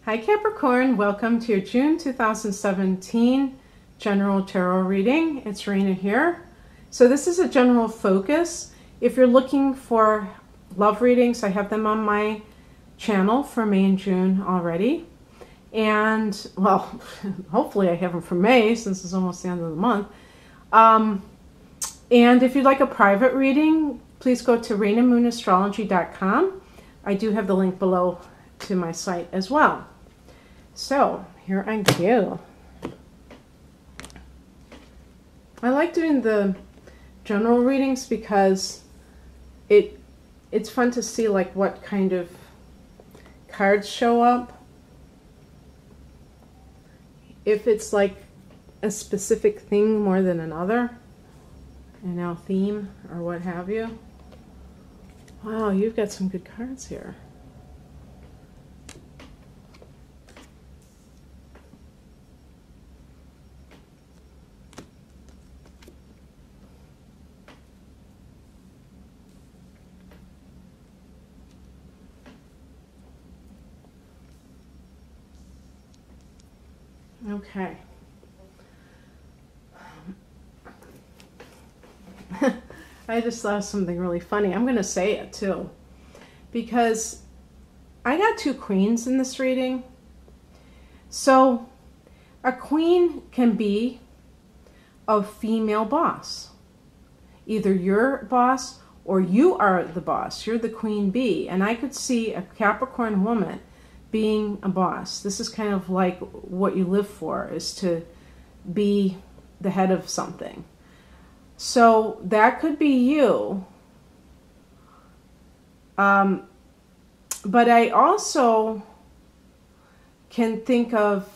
Hi Capricorn, welcome to your June 2017 general tarot reading. It's Raina here. So this is a general focus. If you're looking for love readings, I have them on my channel for May and June already. And, well, hopefully I have them for May since it's almost the end of the month. And if you'd like a private reading, please go to rainamoonastrology.com. I do have the link below to my site as well. So here I go. I like doing the general readings because it's fun to see like what kind of cards show up. If it's like a specific thing more than another, theme or what have you. Wow, you've got some good cards here. Okay. I just saw something really funny. I'm going to say it too, because I got two queens in this reading. So a queen can be a female boss. Either you're boss or you are the boss. You're the queen bee. And I could see a Capricorn woman being a boss. This is kind of like what you live for, is to be the head of something. So that could be you. But I also can think of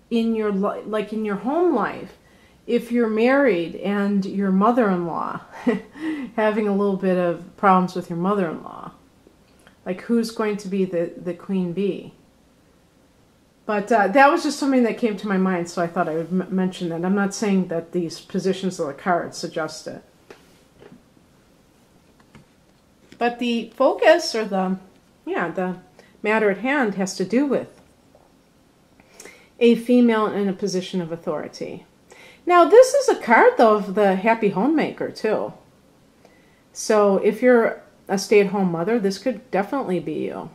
in your like in your home life, if you're married and your mother-in-law having a little bit of problems with your mother-in-law, like who's going to be the queen bee? But that was just something that came to my mind, so I thought I would mention that. I'm not saying that these positions of the cards suggest it. But the focus, or the matter at hand, has to do with a female in a position of authority. Now, this is a card, though, of the happy homemaker, too. So if you're a stay-at-home mother, this could definitely be you.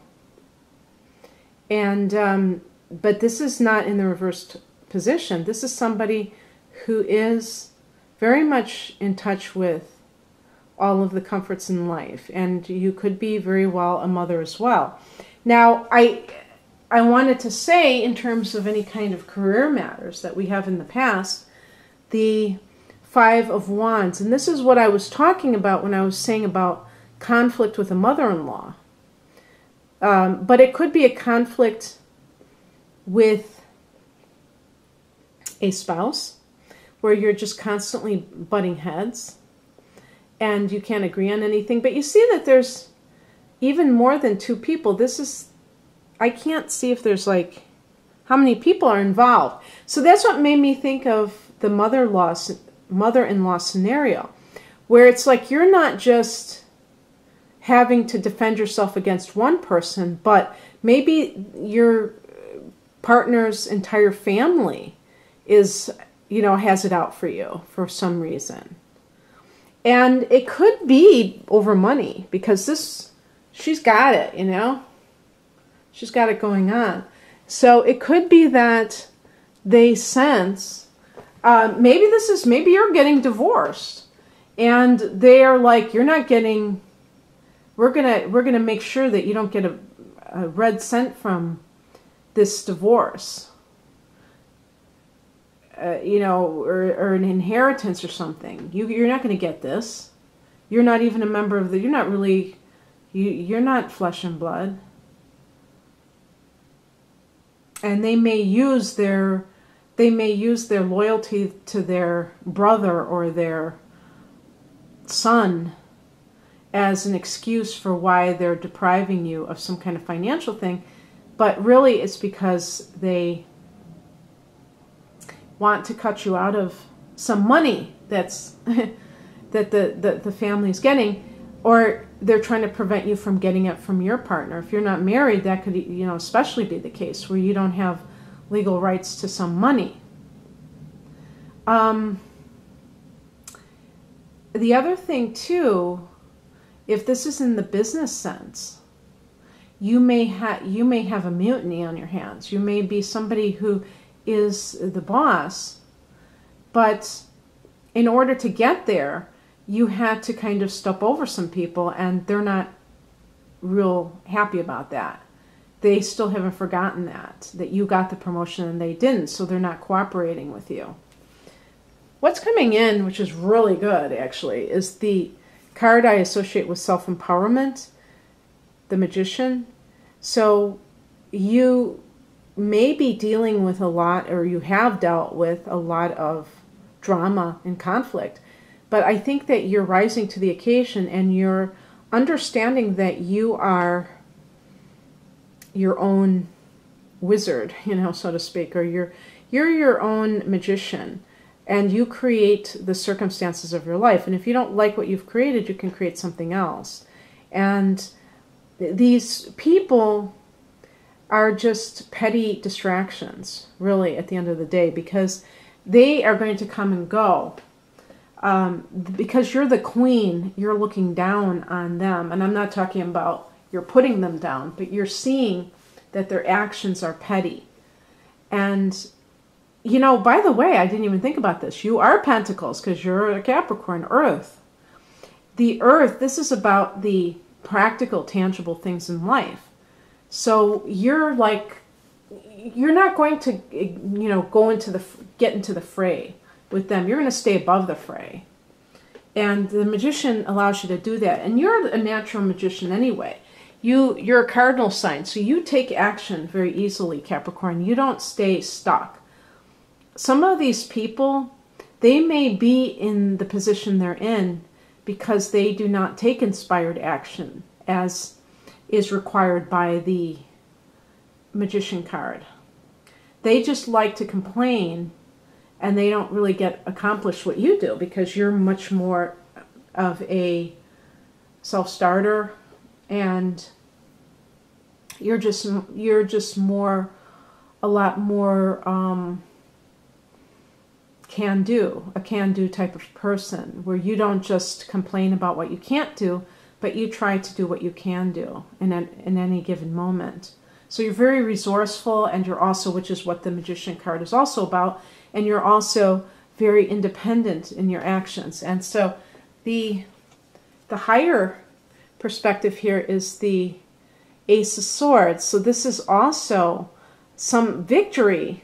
And but this is not in the reversed position. This is somebody who is very much in touch with all of the comforts in life. And you could be very well a mother as well. Now, I wanted to say, in terms of any kind of career matters that we have in the past, the Five of Wands. And this is what I was talking about when I was saying about conflict with a mother-in-law. But it could be a conflict with a spouse where you're just constantly butting heads and you can't agree on anything. But you see that there's even more than two people. I can't see if there's like how many people are involved. So that's what made me think of the mother-in-law scenario, where it's like you're not just having to defend yourself against one person, but maybe your partner's entire family is, has it out for you for some reason. And it could be over money, because she's got it, she's got it going on. So it could be that they sense, maybe you're getting divorced and they are like, you're not getting, we're gonna make sure that you don't get a red cent from this divorce, or an inheritance or something. You're not going to get this. You're not even a member of you're not really, you're not flesh and blood. And they may use their loyalty to their brother or their son as an excuse for why they're depriving you of some kind of financial thing. But really it's because they want to cut you out of some money that the family's getting. or they're trying to prevent you from getting it from your partner. If you're not married, that could, especially be the case where you don't have legal rights to some money. The other thing too, if this is in the business sense, you may have a mutiny on your hands. You may be somebody who is the boss, but in order to get there, you had to kind of step over some people, and they're not real happy about that. They still haven't forgotten that you got the promotion and they didn't, so they're not cooperating with you. What's coming in, which is really good actually, is the card I associate with self-empowerment, the Magician. So you may be dealing with a lot, or you have dealt with a lot of drama and conflict, but I think that you're rising to the occasion and you're understanding that you are your own wizard, so to speak, or you're your own magician, and you create the circumstances of your life. And if you don't like what you've created, you can create something else. And these people are just petty distractions, really, at the end of the day, because they are going to come and go. Because you're the queen, you're looking down on them. And I'm not talking about you're putting them down, but you're seeing that their actions are petty. And, by the way, I didn't even think about this. You are Pentacles because you're a Capricorn, Earth. The Earth, this is about the practical, tangible things in life. So you're not going to, get into the fray with them. You're going to stay above the fray. And the Magician allows you to do that. And you're a natural magician anyway. You're a cardinal sign, so you take action very easily, Capricorn. You don't stay stuck. Some of these people, they may be in the position they're in because they do not take inspired action as is required by the Magician card. They just like to complain, and they don't really get accomplished what you do because you're much more of a self-starter, and you're just more, a lot more a can-do type of person, where you don't just complain about what you can't do, but you try to do what you can do in any given moment. So you're very resourceful, and you're also, which is what the Magician card is also about, and you're also very independent in your actions. And so the higher perspective here is the Ace of Swords. So this is also some victory,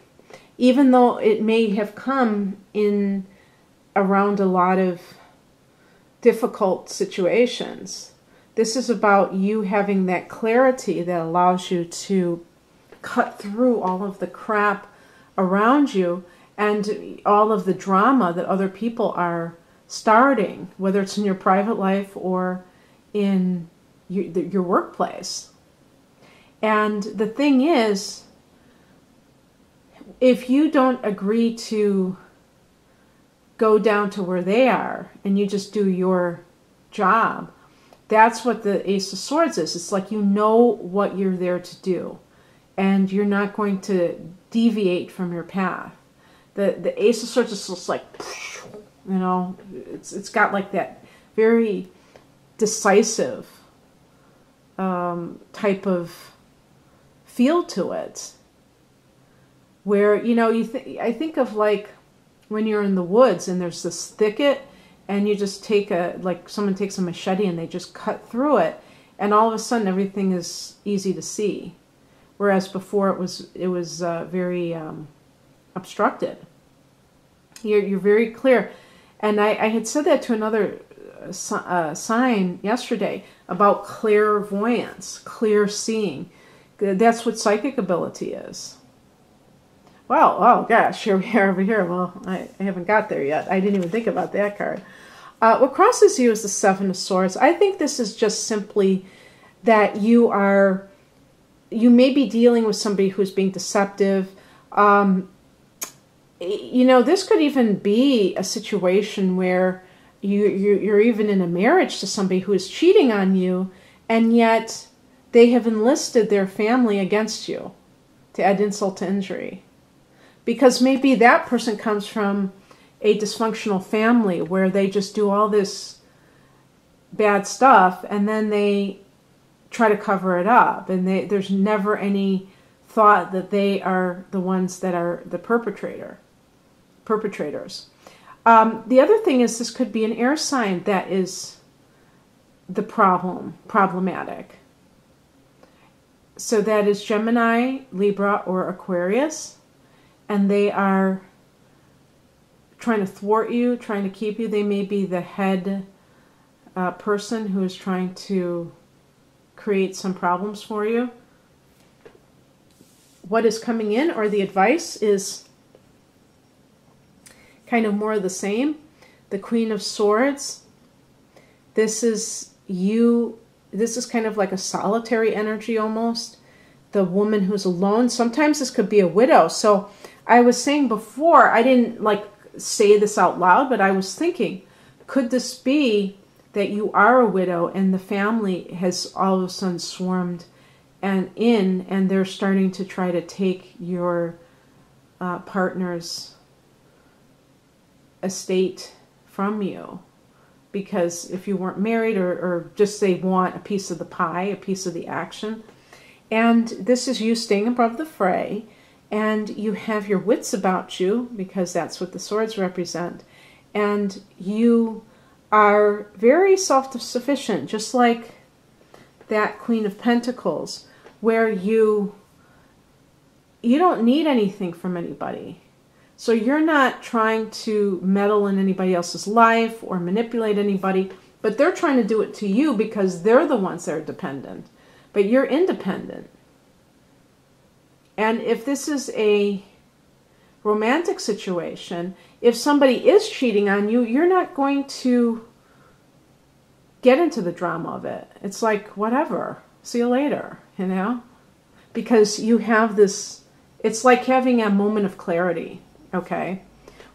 even though it may have come in around a lot of difficult situations. This is about you having that clarity that allows you to cut through all of the crap around you and all of the drama that other people are starting, whether it's in your private life or in your workplace. And the thing is, if you don't agree to go down to where they are and you just do your job, that's what the Ace of Swords is. It's like you know what you're there to do, and you're not going to deviate from your path. The Ace of Swords is just like, it's got like that very decisive type of feel to it, where I think of like when you're in the woods and there's this thicket, and you just take someone takes a machete and they just cut through it, and all of a sudden everything is easy to see, whereas before it was very obstructed. You're very clear, and I had said that to another sign yesterday about clairvoyance, clear seeing. That's what psychic ability is. Well, oh gosh, here we are over here. Well, I haven't got there yet. I didn't even think about that card. What crosses you is the Seven of Swords. I think this is just simply that you may be dealing with somebody who's being deceptive. This could even be a situation where you're even in a marriage to somebody who is cheating on you, and yet they have enlisted their family against you to add insult to injury. Because maybe that person comes from a dysfunctional family where they just do all this bad stuff and then they try to cover it up, and there's never any thought that they are the ones that are the perpetrators. The other thing is, this could be an air sign that is the problematic. So that is Gemini, Libra, or Aquarius, and they are trying to thwart you, trying to keep you. They may be the head person who is trying to create some problems for you. What is coming in, or the advice, is kind of more of the same. The Queen of Swords. This is you. This is kind of like a solitary energy almost. The woman who's alone. Sometimes this could be a widow. So I was saying before, I didn't like say this out loud, but I was thinking, could this be that you are a widow and the family has all of a sudden swarmed and they're starting to try to take your partner's estate from you? Because if you weren't married, or just they want a piece of the pie, a piece of the action. And this is you staying above the fray, and you have your wits about you, because that's what the swords represent. And you are very self-sufficient, just like that Queen of Pentacles, where you don't need anything from anybody. So you're not trying to meddle in anybody else's life or manipulate anybody, but they're trying to do it to you because they're the ones that are dependent. But you're independent. And if this is a romantic situation, if somebody is cheating on you, you're not going to get into the drama of it. It's like, whatever, see you later, you know? Because you have this, it's like having a moment of clarity, okay?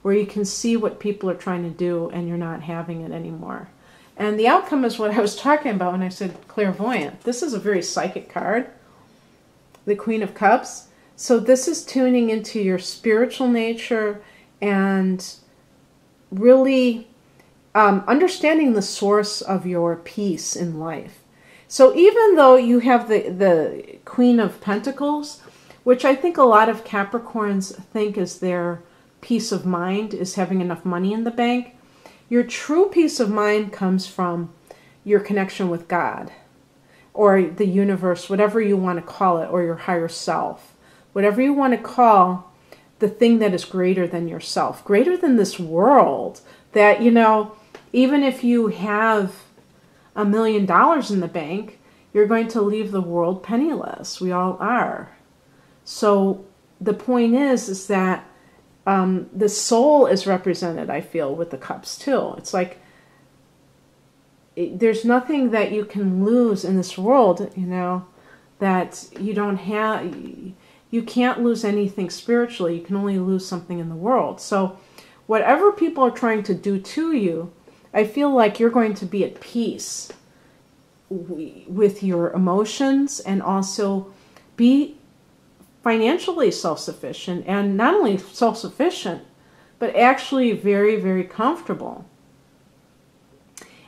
Where you can see what people are trying to do and you're not having it anymore. And the outcome is what I was talking about when I said clairvoyant. This is a very psychic card, the Queen of Cups. So this is tuning into your spiritual nature and really understanding the source of your peace in life. So even though you have the Queen of Pentacles, which I think a lot of Capricorns think is their peace of mind, is having enough money in the bank, your true peace of mind comes from your connection with God or the universe, whatever you want to call it, or your higher self. Whatever you want to call the thing that is greater than yourself, greater than this world, that, you know, even if you have $1 million in the bank, you're going to leave the world penniless. We all are. So the point is that the soul is represented, I feel, with the cups too. It's like there's nothing that you can lose in this world, you know, that you don't have. You can't lose anything spiritually. You can only lose something in the world. So whatever people are trying to do to you, I feel like you're going to be at peace with your emotions and also be financially self-sufficient, and not only self-sufficient, but actually very, very comfortable.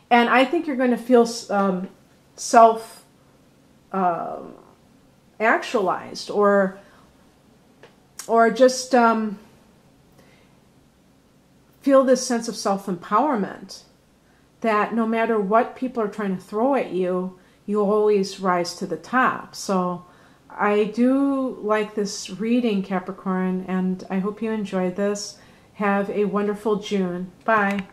And I think you're going to feel self-actualized, or just feel this sense of self-empowerment, that no matter what people are trying to throw at you, you always rise to the top. So I do like this reading, Capricorn, and I hope you enjoyed this. Have a wonderful June. Bye.